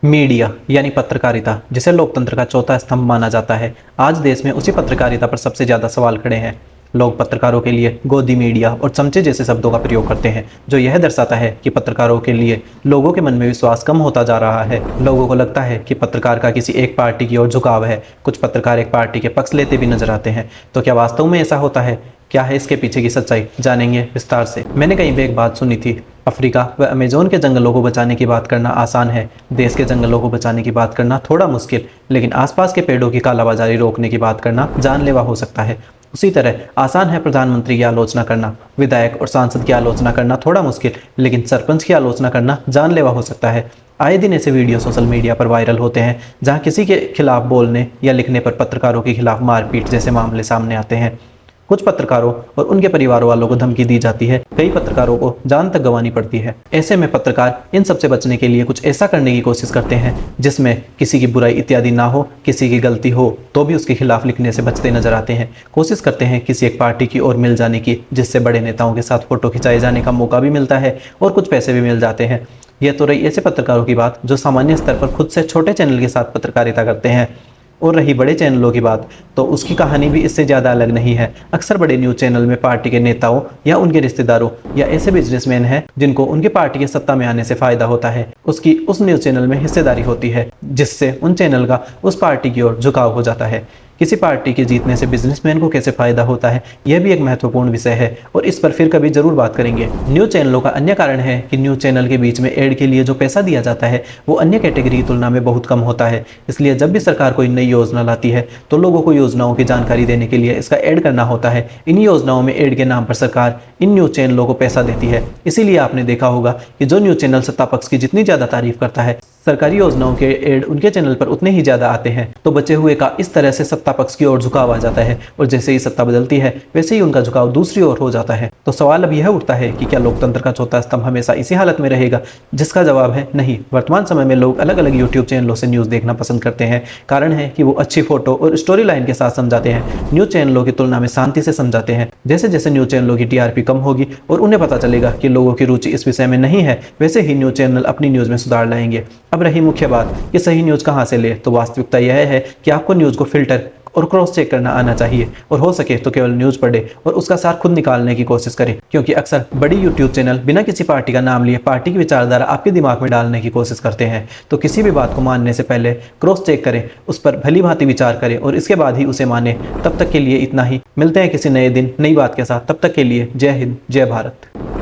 Media यानी पत्रकारिता, जिसे लोकतंत्र का चौथा स्तंभ माना जाता है, आज देश में उसी पत्रकारिता पर सबसे ज्यादा सवाल खड़े हैं। लोग पत्रकारों के लिए गोदी मीडिया और चमचे जैसे शब्दों का प्रयोग करते हैं, जो यह दर्शाता है कि पत्रकारों के लिए लोगों के मन में विश्वास कम होता जा रहा है। लोगों को लगता है कि पत्रकार का किसी एक पार्टी की ओर झुकाव है। कुछ पत्रकार एक पार्टी के पक्ष लेते भी नजर आते हैं। तो क्या वास्तव में ऐसा होता है? क्या है इसके पीछे की सच्चाई? जानेंगे विस्तार से। मैंने कहीं भी एक बात सुनी थी, अफ्रीका व अमेजोन के जंगलों को बचाने की बात करना आसान है, देश के जंगलों को बचाने की बात करना थोड़ा मुश्किल, लेकिन आसपास के पेड़ों की कालाबाजारी रोकने की बात करना जानलेवा हो सकता है। उसी तरह आसान है प्रधानमंत्री की आलोचना करना, विधायक और सांसद की आलोचना करना थोड़ा मुश्किल, लेकिन सरपंच की आलोचना करना जानलेवा हो सकता है। आए दिन ऐसे वीडियो सोशल मीडिया पर वायरल होते हैं जहां किसी के खिलाफ बोलने या लिखने पर पत्रकारों के खिलाफ मारपीट जैसे मामले सामने आते हैं। कुछ पत्रकारों और उनके परिवार वालों को धमकी दी जाती है, कई पत्रकारों को जान तक गंवानी पड़ती है। ऐसे में पत्रकार इन सब से बचने के लिए कुछ ऐसा करने की कोशिश करते हैं जिसमें किसी की बुराई इत्यादि ना हो, किसी की गलती हो तो भी उसके खिलाफ लिखने से बचते नजर आते हैं। कोशिश करते हैं किसी एक पार्टी की ओर मिल जाने की, जिससे बड़े नेताओं के साथ फोटो खिंचाए जाने का मौका भी मिलता है और कुछ पैसे भी मिल जाते हैं। यह तो रही ऐसे पत्रकारों की बात जो सामान्य स्तर पर खुद से छोटे चैनल के साथ पत्रकारिता करते हैं। और रही बड़े चैनलों की बात, तो उसकी कहानी भी इससे ज़्यादा अलग नहीं है। अक्सर बड़े न्यूज़ चैनल में पार्टी के नेताओं या उनके रिश्तेदारों या ऐसे बिजनेसमैन हैं जिनको उनके पार्टी के सत्ता में आने से फायदा होता है, उसकी उस न्यूज़ चैनल में हिस्सेदारी होती है, जिससे उन चैनल का उस पार्टी की ओर झुकाव हो जाता है। किसी पार्टी के जीतने से बिजनेसमैन को कैसे फायदा होता है, यह भी एक महत्वपूर्ण विषय है और इस पर फिर कभी जरूर बात करेंगे। न्यूज़ चैनलों का अन्य कारण है कि न्यूज़ चैनल के बीच में एड के लिए जो पैसा दिया जाता है वो अन्य कैटेगरी की तुलना में बहुत कम होता है। इसलिए जब भी सरकार कोई नई योजना लाती है तो लोगों को योजनाओं की जानकारी देने के लिए इसका एड करना होता है। इन योजनाओं में एड के नाम पर सरकार इन न्यूज़ चैनलों को पैसा देती है। इसीलिए आपने देखा होगा कि जो न्यूज़ चैनल सत्ता पक्ष की जितनी ज़्यादा तारीफ करता है, सरकारी योजनाओं के एड उनके चैनल पर उतने ही ज़्यादा आते हैं। तो बचे हुए का इस तरह से सत्ता पक्ष की ओर झुकाव आ जाता है और जैसे ही सत्ता बदलती है वैसे ही उनका झुकाव दूसरी ओर हो जाता है। तो सवाल अब यह उठता है कि क्या लोकतंत्र का चौथा स्तंभ हमेशा इसी हालत में रहेगा? जिसका जवाब है नहीं। वर्तमान समय में लोग अलग अलग यूट्यूब चैनलों से न्यूज़ देखना पसंद करते हैं। कारण है कि वो अच्छी फोटो और स्टोरी लाइन के साथ समझाते हैं, न्यूज़ चैनलों की तुलना में शांति से समझाते हैं। जैसे जैसे न्यूज़ चैनलों की टीआरपी कम होगी और उन्हें पता चलेगा कि लोगों की रुचि इस विषय में नहीं है, वैसे ही न्यूज़ चैनल अपनी न्यूज़ में सुधार लाएंगे। अब रही मुख्य बात कि सही न्यूज़ कहाँ से ले, तो वास्तविकता यह है कि आपको न्यूज़ को फिल्टर और क्रॉस चेक करना आना चाहिए और हो सके तो केवल न्यूज़ पढ़े और उसका सार खुद निकालने की कोशिश करें, क्योंकि अक्सर बड़ी यूट्यूब चैनल बिना किसी पार्टी का नाम लिए पार्टी की विचारधारा आपके दिमाग में डालने की कोशिश करते हैं। तो किसी भी बात को मानने से पहले क्रॉस चेक करें, उस पर भली भांति विचार करें और इसके बाद ही उसे माने। तब तक के लिए इतना ही। मिलते हैं किसी नए दिन नई बात के साथ। तब तक के लिए जय हिंद, जय भारत।